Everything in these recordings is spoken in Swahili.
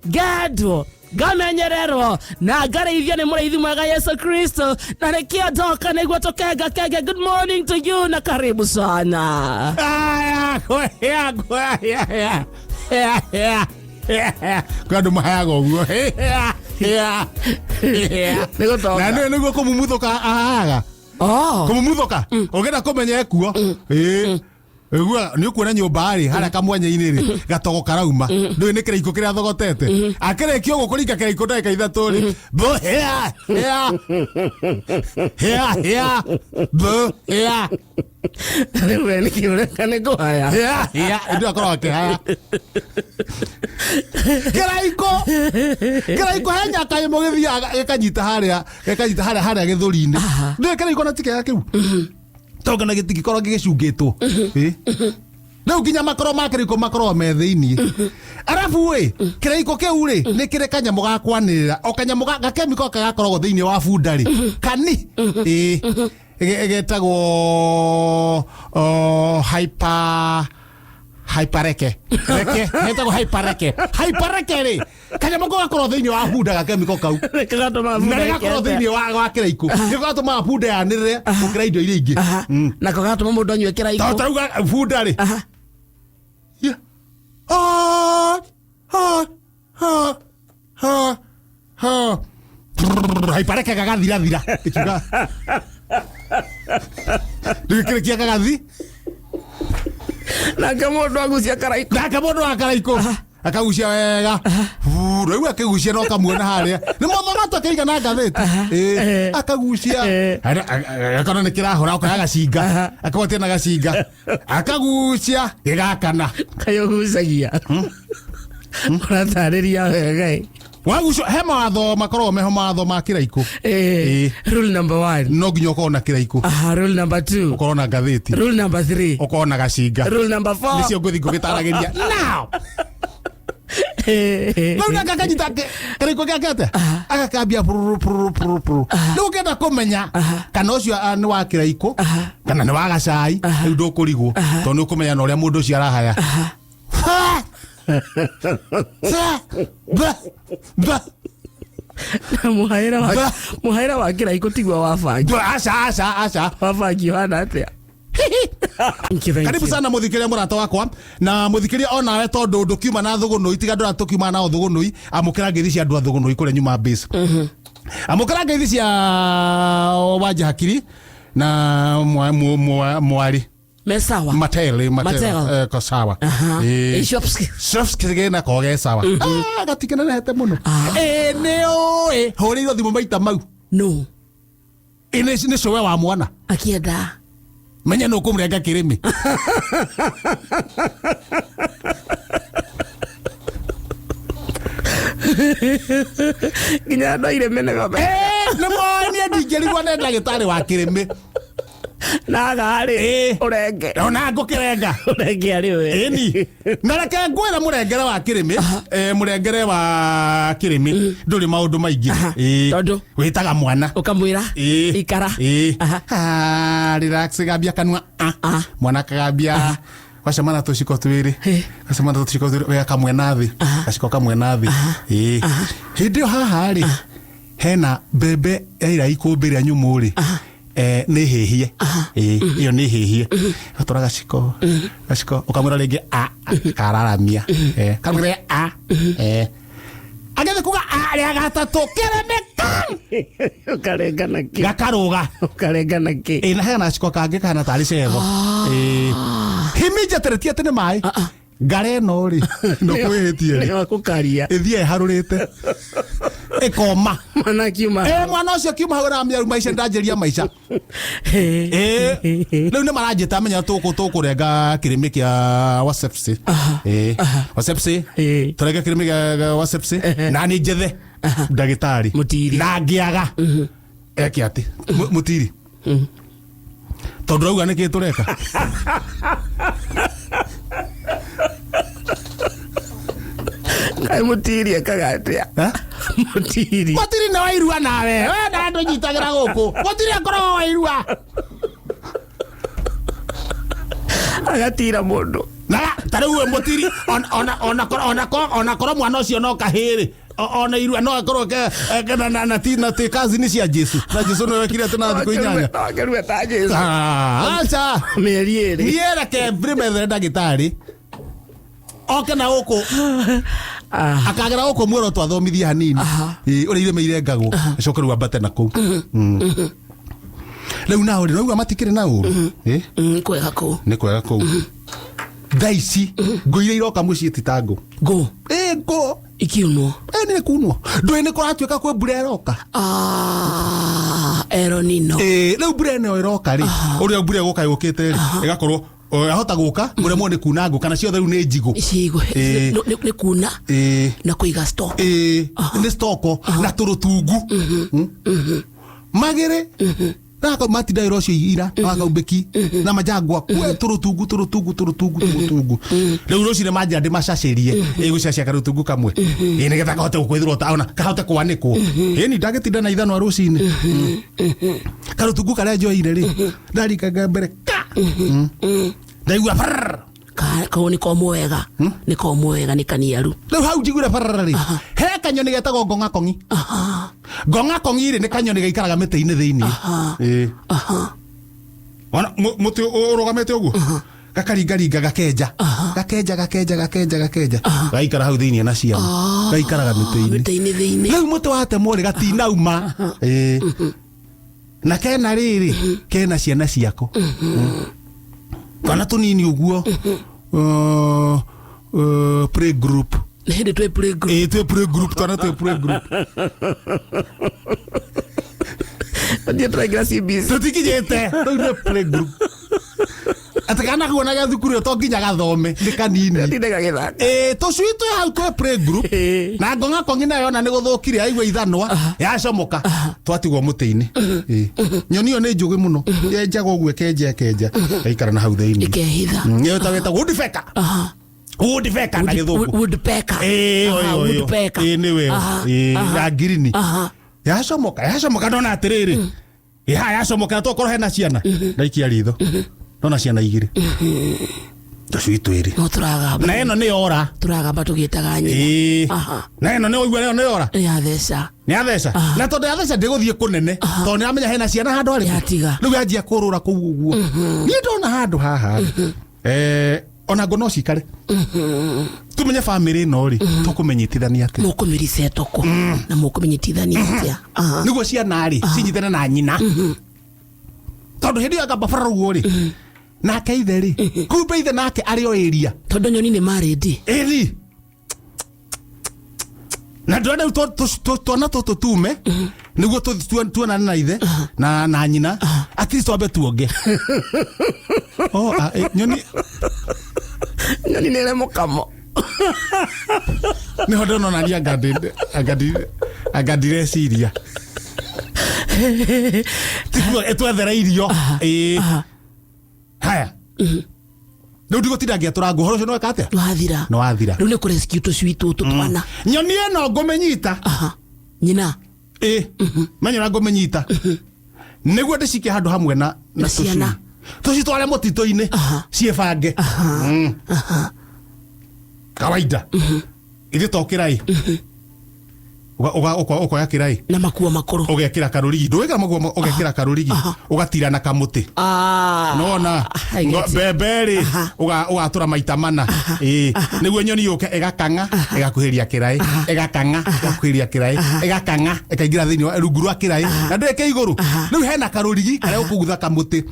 Gado gamenyererwo na ngareithia ni muraithi mwega Yesu Kristo na rekio doka niguo tukega kege. Good morning to you na karibu sana. Kado mahago guo na niguo kumumuthuka aga kumumuthuka ogenda kumenya ekuo Egua ni ukuona nyumba ari hara kamwanya-ini ri gatogo karauma ndu ni kiraiko kiria thogotete akire kio gukuringa kiraiko ndagika ithatu ri bo hea bo hea we ni kiureka ni kuhaya hea ndu akorwo akihaya kiraiko henya kai mugithia gekanyita haria githuri-ini ndu kiraiko na tike yake toga na gitiki korwo gigicungitwo Riu nginya makoro makiriko makoro me thiini arafu we kiraiko kiu ri ni kire kanyamu gakwanirira o kanyamu gakemiko gakoragwo thiini wa bunda ri kani getagwo hyperreke getagwo hyperreke ri kanyamu gakoragwo thiini wa bunda gakemiko kau gakoragwo thiini wa kiraiko gagatuma bunda yanirire gukira indo iria ingi na gagatuma mundu anyue kiraiko tauga bunda ri hyperreke gagathira ikiuga ndikirikia gagathi na mundu agucia karaiko akagucia wega riu akigucia no kamuona haria ni mothogato akaiga na ngatheti akagucia akona ni kirahura akaya gacinga akawatia na gacinga akagucia gigakana kayogucagia uratariria wega wagucio he mawatho makorwo meho mawatho ma kiraiko rule number 1 no nginya ukorwo na kiraiko rule number 2 ukorwo na ngatheti rule number 3 ukorwo na gacinga rule number 4 nicio nguthi ngugitaragiria now Launa kakanyita kiraiko gake atia agakambia puru riu ngenda kumenya kana ucio ni wa kiraiko kana ni wa gacai riu ndukurigwo tondu ukumenya na uria mundu ucio arahaya muhaira wa kiraiko tigwa wabangi aca wabangi wana atia karibu sana muthikiria murata wakwa na muthikiria onawe tondu ndukiuma na thugunui itiga ndura tukiuma na thugunui amukira ngithi cia andu thugunui kuria nyuma base amukira ngithi cia wanja hakiri na mwari mesawa matele ko sawa shopski gena ko ge sawa gatikena na hete muno ne oe hori thimu maita mau no ine ni cowe wa mwana akienda menya no kumrenga kirimi ginya ndo ile menega ne mwani ndingerigwa ne ndagitari wa kirimi na gari urenge ona ngukirenga urenge ari we eni na reke ngwira murengere wa kirimi murengere wa kirimi nduri maundu maingi tondu witaga mwana ukamwira ikara relax gambia kanwa mwana kagambia wacamana tuciko twiri wega kamwe nathi gaciko kamwe nathi hindi o haha ri hena mbembe yaira ikumbiria nyumu ri ni hihie iyo ni hihie gatora gaciko ukamwira ringi kararamia kamwira agethe kuga aria gatatu kiremeka ukarengana ki gakaruga ukarengana ki na hena gaciko kangi kana tari cetho himija teretia tene mai ngare no ri no kwihitie ni wakukaria ithie harurite ekoma mwana kiuma mwana ucio kiuma hagura miaru maica ndanjeria maica riu ni maranjita menya tukurenga kirimi kia wasepsi wasepsi turenge kirimi kia wasepsi na ni njethe ndagitari mutiri na ngiaga eki ati mutiri tondu rauga niki tureka kai mutiri akagatia mutiri na wairua nawe we na ndo nyitagira guku mutiri akorwo wairua agatira mundu na tare uwe mutiri ona koro mwana ucio no kahiri ona irua no akorwo na ti kazi ni cia Jesu na Jesu no wekire tena thikũ inyanya ngerua ta Jesu acha mĩeri ĩrĩ niera ke mbere ndagĩtarĩ oke na gũkũ akagera gũkũ mwĩro twathomithia hanini ũrĩa iremeire ngagũ acoke rĩu ambate na kũu rĩu nao rĩ no matikĩrĩ na ũru kwega kũu nĩ kwega kũu thaici ngũ iria iroka mũciĩ titango ngũ ngũ ikiunwo nĩ kunwo ndũĩ nĩ kũratuĩka kwĩ mbura ĩroka Eronino rĩu mbura ĩno ĩroka rĩ ũrĩa mbura ĩgũka yũkĩte rĩ ĩgakorwo ahota gũka mũremwo nĩ kuna ngũ kana ciothe rĩu nĩ njigũ nĩ kuna na kũiga stock nĩ stoko na tũrũtungu magĩrĩ nako matinda ĩro cio ira akaumbĩki na majangwa kwe tũrũtungu rĩu rũcinĩ manjĩra ndĩmacacĩrie ĩgũcacia karũtungu kamwe nĩgetha kahote gũkwĩthĩrwo taona kahote kwanĩkwo ni ndagĩtinda na ithanwa rũcinĩ karũtungu karĩa njoire rĩ ndarikaga mbere ndaigua kau nĩ komũ wega nĩ komũ wega nĩ kaniaru rĩu hau njiguire rĩ he kanyoni getagwo ngong'akongi ngong'akongi rĩ nĩ kanyoni gaikaraga mĩtĩ-inĩ thĩinĩ mũtĩ ũrũgamĩte ũguo gakaringaringa gakenja gaikara hau thĩinĩ na ciana gaikaraga mĩtĩ-inĩ thĩinĩ rĩu mũtĩ watemwo rĩ gatinauma na kena rĩrĩ kena ciana ciako kana tũnini ũguo play group nĩ hĩndĩ twĩ play group twĩ play group twana twĩ play group ndiye tũraingĩra CBC tũtikinyĩte rĩu nĩ play group atakana kuona ga thukuru to nginya gathome nĩ kanini ndindaga gĩthaka tũcui twĩ hau twĩ play group na ngong'akongi nayo ona nĩ gũthũkire aigua ithanwa yacomoka twatigwo mũtĩ-inĩ nyoni ĩyo nĩ njũgĩ mũno yenjaga ũguo kenja gaikara na hau thĩinĩ ikehitha nĩyo tawĩta woodpecker na gĩthũngũ woodpecker nĩwe ya ngirini yacomoka ndona atĩrĩrĩ yacomoka tokorwo hena ciana ndaikia ritho ndona ciana igĩrĩ tũcui twĩrĩ no tũragamba na ĩno nĩ yora tũragamba tũgĩtaga nyina na ĩno nĩ ũigua nĩ yora nĩ atheca na tondũ yatheca ndĩgũthiĩ kũnene tondũ nĩramenya hena ciana handũ harĩkũ rĩu yanjia kũrũra kũu ũguo niĩ ndona handũ haha ona ngũ no cikare tumenye bamĩrĩ ĩno rĩ tũkũmenyitithania atĩa mũkũmĩrica toko na mũkũmenyitithania atĩa nĩguo ciana rĩ cinyitane na nyina tondũ hĩndĩ ĩyo akamba ũguo rĩ nake ithe rĩ kumbe ithe nake arĩ o area tondũ nyoni nĩ marĩndi ĩri na ndĩrenda twana tũtũ tume nĩguo tuonane na ithe na nyina at least wambe tuonge nyoni nĩ ĩrĩ mũkamo nĩho ndonania angadireciria twethera irio haya rĩu ndigũtinda ngĩatũra ngũ ũhoro ũcio nĩweka atĩa nĩwathira rĩu nĩ kũrescue tũcui tũtũ twana nyoni ĩno ngũmĩnyita nyina menyora ngũmĩnyita nĩguo ndĩcikie handũ hamwe na tũcui tũcitware mũtitũ-inĩ ciĩbange kawaida ithe tokĩrai ũkoya kĩrai na makuo makũrũ ũgekĩra karũrigi ndũwĩkĩra makuo ũgekĩra karũrigi ũgatira na kamũtĩ nona mbembe rĩ ũgatũra maita mana nĩguo nyoni yũke ĩgakang'a ĩgakuhĩria kĩrai ĩgakang'a ĩgakuhĩria kĩrai ĩgakang'a ĩkaingĩra thĩinĩ wa rungu rwa kĩrai na ndĩrĩke igũrũ rĩu hena karũrigi karĩa ũkũgutha kamũtĩ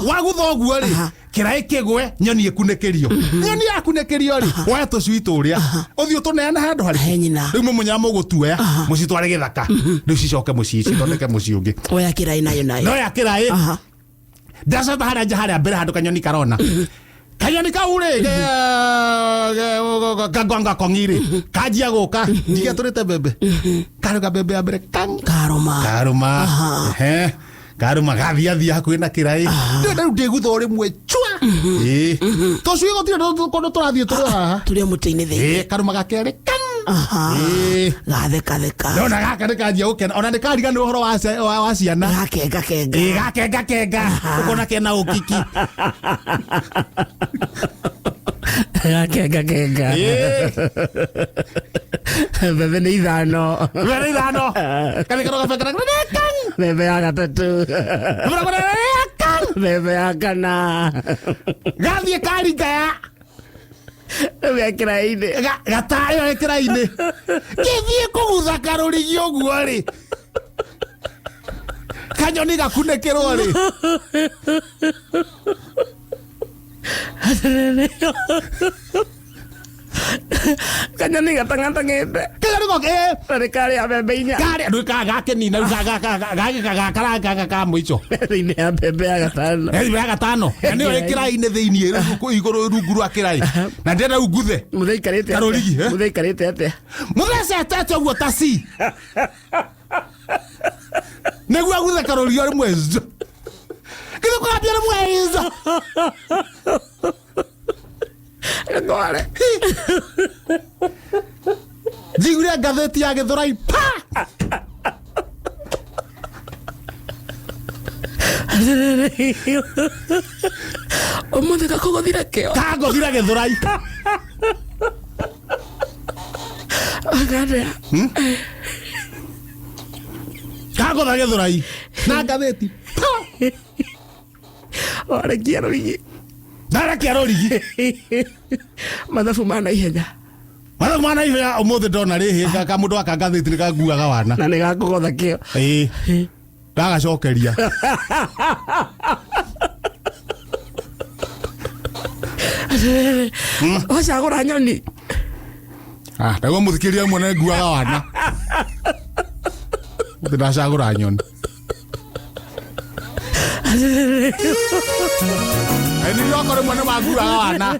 wagutha ũguo rĩ kĩrai kĩgwe nyoni ĩkunĩkĩrio nyoni yakunĩkĩrio rĩ woya tũcui tũrĩa ũthiĩ ũtũneane handũ harĩ rĩu mũmunya mũgũtuoya mũcitware gĩthaka rĩu cicoke mũciĩ cithondeke mũciĩ ũngĩ oya kĩrai nayo noya kĩrai ndacoka harĩa nja harĩa mbere handũ kanyoni karona kanyoni kau rĩ ngong'akongi rĩ kanjia gũka njikia tũrĩte mbembe karũga mbembe ya mbere karũma gathiathia hakuhĩ na kĩrai rĩu ndĩgutha o rĩmwe chwa tũcui gũtirĩ kũndũ tũrathiĩ tũrĩ haha tũrĩ mũtĩ-inĩ thĩinĩ karũma gakerĩ gatheka nona gaka nĩkanjia gũkena ona nĩkariganĩra ũhoro wa ciana gakenga ũkona kena ũkiki Kenga. Bebe ni ithano. Kani karo gafekana. Bebe ya gatatu. Bebe ya kana. Gathie karinga. Bebe ya kiraine. Gatayo ya kiraine. Githie kugutha karurigi uguo ri. Kanyoni gakunekerwo ri. Kanyoni gatang'atang'ite. Kanyoni goke. Tarĩ karĩ ya mbembe inya. Karĩ andũ gakenina gagaka ka mũico. Thĩinĩ ya mbembe ya gatano. Ya gatano. Na nĩyo ĩkĩrai-inĩ thĩinĩ igũrũ rungu rwa kĩrai. Na ndĩrenda rĩu nguthe. Mũthee aikarĩte atĩa? Karũrigi. Mũthee aikarĩte atĩa? Mũthee acetete ũguo ta ci. Nĩguo aguthe karũrigi rĩmwe izo. Kĩrĩ kwambia rĩmwe izo. Ngore. Njiguire ngathĩti ya Gĩthũrai. Ũmũthĩ gakũgũthire kĩo. Kangũthire Gĩthũrai. Agada. Kangũtha Gĩthũrai. Na ngathĩti. Warekia rũrigi. Ndarekia rũrigi. Mathabu ma naihenya. Mathabu ma naihenya ũmũthĩ ndona rĩhĩ kamũndũ gaka ngathĩti nĩ kanguaga wana. Na nĩ gakũgotha kĩo. Ĩĩ. Ndagacokeria. Wacagũra nyoni. Nĩguo mũthikĩria ũmwe nĩ nguaga wana. Ndacagũra nyoni. Nĩ okorwo mwana maguaga wana.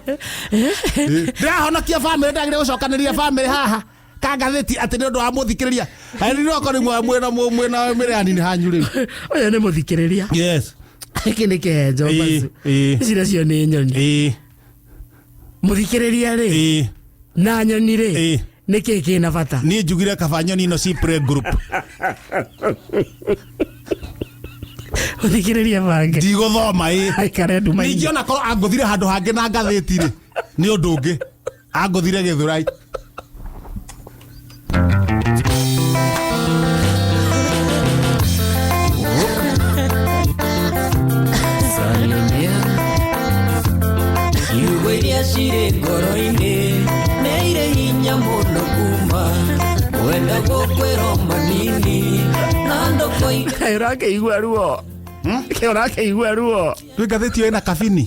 Ndĩrahonokia bamĩrĩ ndagĩrĩire gũcokanĩria bamĩrĩ haha. Kangathĩti atĩ nĩ ũndũ wa mũthikĩrĩria. Nĩ okorwo mwĩna mĩrĩani nĩ hanyu rĩu. Ũyũ nĩ mũthikĩrĩria. Yes. Gĩkĩ nĩ kĩhenjo macu. Ici nacio nĩ nyoni. Mũthikĩrĩria rĩ. Na nyoni rĩ. Nĩkĩ kĩna bata? Niĩ njugire kaba nyoni ĩno ci play group. Ũthikĩrĩria bange. Ndigũthoma Aikare nduma. Ningĩ ona korwo angũthire handũ hangĩ na ngathĩti rĩ nĩ ũndũ ũngĩ. Angũthire Gĩthũrai. Ciugo iria cirĩ ngoro-inĩ nĩ irĩ hinya mũno kuma wenda gũkwĩrwo manini na ndũkũigua. Ũrakĩigua ruo. Ũrakĩigua ruo. Twĩ ngathĩti ĩyo ĩna kabini.